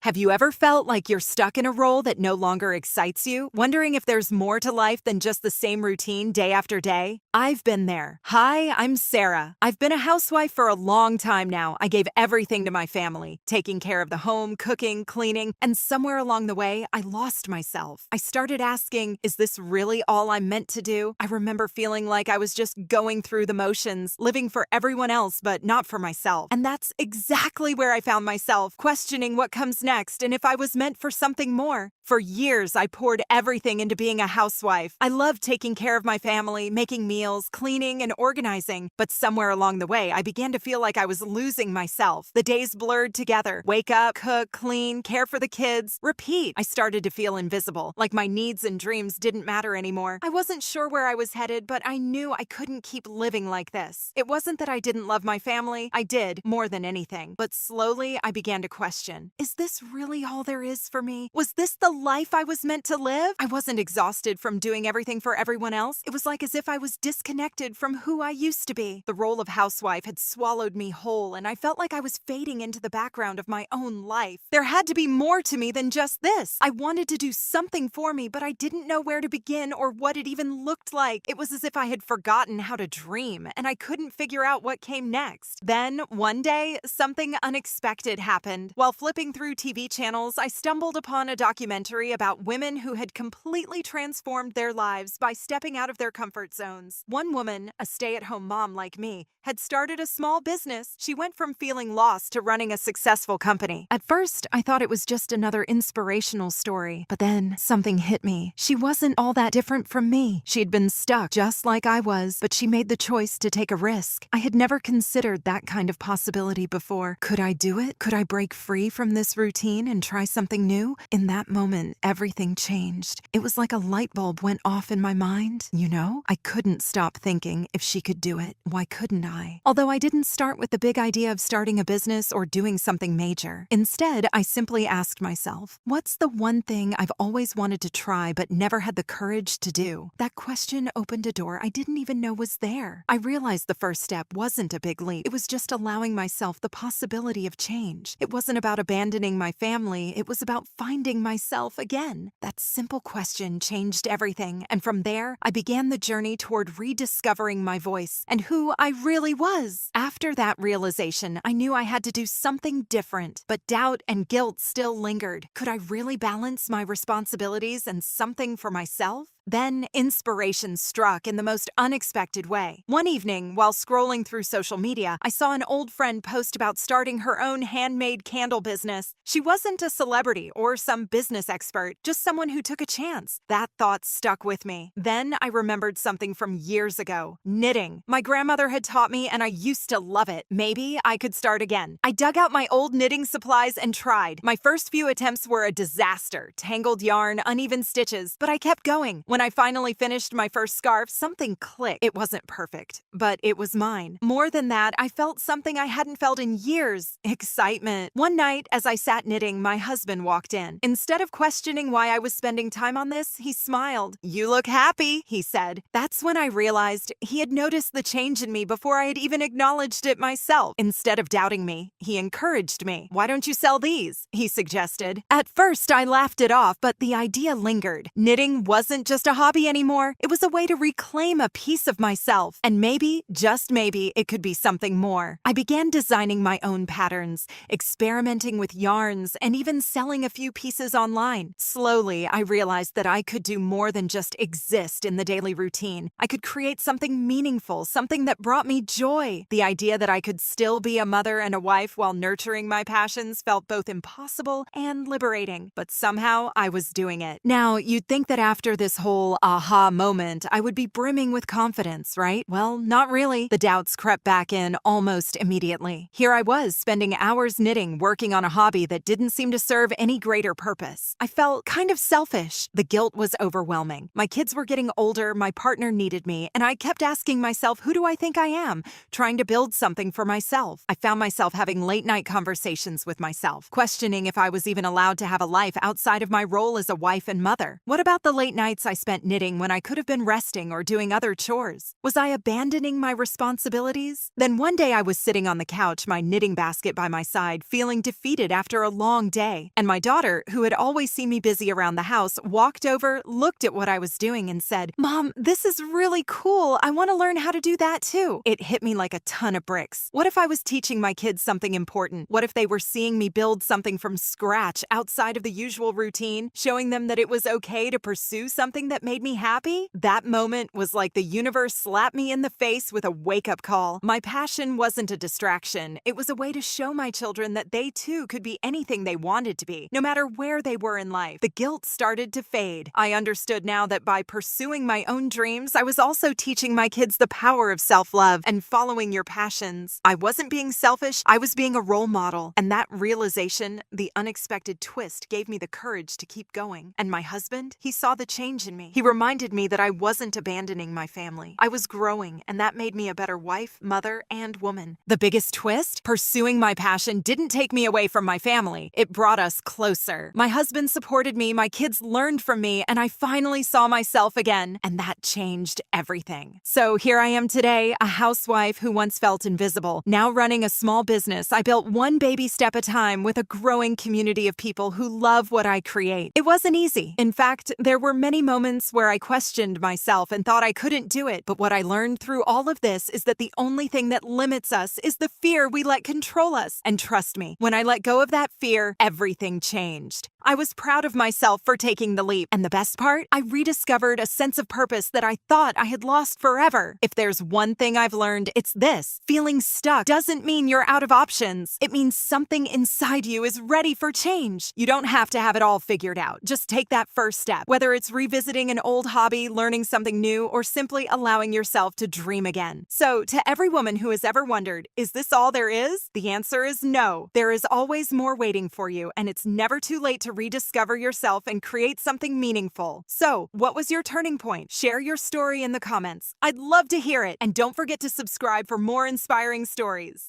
Have you ever felt like you're stuck in a role that no longer excites you, wondering if there's more to life than just the same routine day after day? I've been there. Hi, I'm Sarah. I've been a housewife for a long time now. I gave everything to my family, taking care of the home, cooking, cleaning, and somewhere along the way, I lost myself. I started asking, is this really all I'm meant to do? I remember feeling like I was just going through the motions, living for everyone else, but not for myself. And that's exactly where I found myself, questioning what comes next and if I was meant for something more. For years, I poured everything into being a housewife. I loved taking care of my family, making meals, cleaning, and organizing. But somewhere along the way, I began to feel like I was losing myself. The days blurred together. Wake up, cook, clean, care for the kids, repeat. I started to feel invisible, like my needs and dreams didn't matter anymore. I wasn't sure where I was headed, but I knew I couldn't keep living like this. It wasn't that I didn't love my family. I did, more than anything. But slowly, I began to question, is this really all there is for me? Was this the life I was meant to live? I wasn't exhausted from doing everything for everyone else. It was like as if I was disconnected from who I used to be. The role of housewife had swallowed me whole, and I felt like I was fading into the background of my own life. There had to be more to me than just this. I wanted to do something for me, but I didn't know where to begin or what it even looked like. It was as if I had forgotten how to dream, and I couldn't figure out what came next. Then, one day, something unexpected happened. While flipping through TV channels, I stumbled upon a documentary about women who had completely transformed their lives by stepping out of their comfort zones. One woman, a stay-at-home mom like me, had started a small business. She went from feeling lost to running a successful company. At first, I thought it was just another inspirational story, but then something hit me. She wasn't all that different from me. She had been stuck just like I was, but she made the choice to take a risk. I had never considered that kind of possibility before. Could I do it? Could I break free from this routine and try something new? In that moment, everything changed. It was like a light bulb went off in my mind. You know, I couldn't stop thinking, if she could do it, why couldn't I? Although I didn't start with the big idea of starting a business or doing something major. Instead, I simply asked myself, what's the one thing I've always wanted to try but never had the courage to do? That question opened a door I didn't even know was there. I realized the first step wasn't a big leap. It was just allowing myself the possibility of change. It wasn't about abandoning my family. It was about finding myself again. That simple question changed everything, and from there, I began the journey toward rediscovering my voice and who I really was. After that realization, I knew I had to do something different, but doubt and guilt still lingered. Could I really balance my responsibilities and something for myself? Then inspiration struck in the most unexpected way. One evening, while scrolling through social media, I saw an old friend post about starting her own handmade candle business. She wasn't a celebrity or some business expert, just someone who took a chance. That thought stuck with me. Then I remembered something from years ago: knitting. My grandmother had taught me, and I used to love it. Maybe I could start again. I dug out my old knitting supplies and tried. My first few attempts were a disaster: tangled yarn, uneven stitches, but I kept going. When I finally finished my first scarf, something clicked. It wasn't perfect, but it was mine. More than that, I felt something I hadn't felt in years: excitement. One night, as I sat knitting, my husband walked in. Instead of questioning why I was spending time on this, he smiled. "You look happy," he said. That's when I realized he had noticed the change in me before I had even acknowledged it myself. Instead of doubting me, he encouraged me. "Why don't you sell these?" he suggested. At first, I laughed it off, but the idea lingered. Knitting wasn't just a hobby anymore. It was a way to reclaim a piece of myself. And maybe, just maybe, it could be something more. I began designing my own patterns, experimenting with yarns, and even selling a few pieces online. Slowly, I realized that I could do more than just exist in the daily routine. I could create something meaningful, something that brought me joy. The idea that I could still be a mother and a wife while nurturing my passions felt both impossible and liberating. But somehow, I was doing it. Now, you'd think that after this whole aha moment, I would be brimming with confidence, right? Well, not really. The doubts crept back in almost immediately. Here I was, spending hours knitting, working on a hobby that didn't seem to serve any greater purpose. I felt kind of selfish. The guilt was overwhelming. My kids were getting older, my partner needed me, and I kept asking myself, who do I think I am? Trying to build something for myself. I found myself having late-night conversations with myself, questioning if I was even allowed to have a life outside of my role as a wife and mother. What about the late nights I spent knitting when I could have been resting or doing other chores? Was I abandoning my responsibilities? Then one day I was sitting on the couch, my knitting basket by my side, feeling defeated after a long day. And my daughter, who had always seen me busy around the house, walked over, looked at what I was doing, and said, "Mom, this is really cool. I want to learn how to do that too." It hit me like a ton of bricks. What if I was teaching my kids something important? What if they were seeing me build something from scratch outside of the usual routine, showing them that it was okay to pursue something that made me happy? That moment was like the universe slapped me in the face with a wake-up call. My passion wasn't a distraction. It was a way to show my children that they too could be anything they wanted to be, no matter where they were in life. The guilt started to fade. I understood now that by pursuing my own dreams, I was also teaching my kids the power of self-love and following your passions. I wasn't being selfish, I was being a role model. And that realization, the unexpected twist, gave me the courage to keep going. And my husband, he saw the change in me. He reminded me that I wasn't abandoning my family. I was growing, and that made me a better wife, mother, and woman. The biggest twist? Pursuing my passion didn't take me away from my family. It brought us closer. My husband supported me, my kids learned from me, and I finally saw myself again. And that changed everything. So here I am today, a housewife who once felt invisible. Now running a small business, I built one baby step at a time with a growing community of people who love what I create. It wasn't easy. In fact, there were many moments where I questioned myself and thought I couldn't do it. But what I learned through all of this is that the only thing that limits us is the fear we let control us. And trust me, when I let go of that fear, everything changed. I was proud of myself for taking the leap. And the best part? I rediscovered a sense of purpose that I thought I had lost forever. If there's one thing I've learned, it's this. Feeling stuck doesn't mean you're out of options. It means something inside you is ready for change. You don't have to have it all figured out. Just take that first step. Whether it's revisiting an old hobby, learning something new, or simply allowing yourself to dream again. So, to every woman who has ever wondered, is this all there is? The answer is no. There is always more waiting for you, and it's never too late to rediscover yourself and create something meaningful. So, what was your turning point? Share your story in the comments. I'd love to hear it. And don't forget to subscribe for more inspiring stories.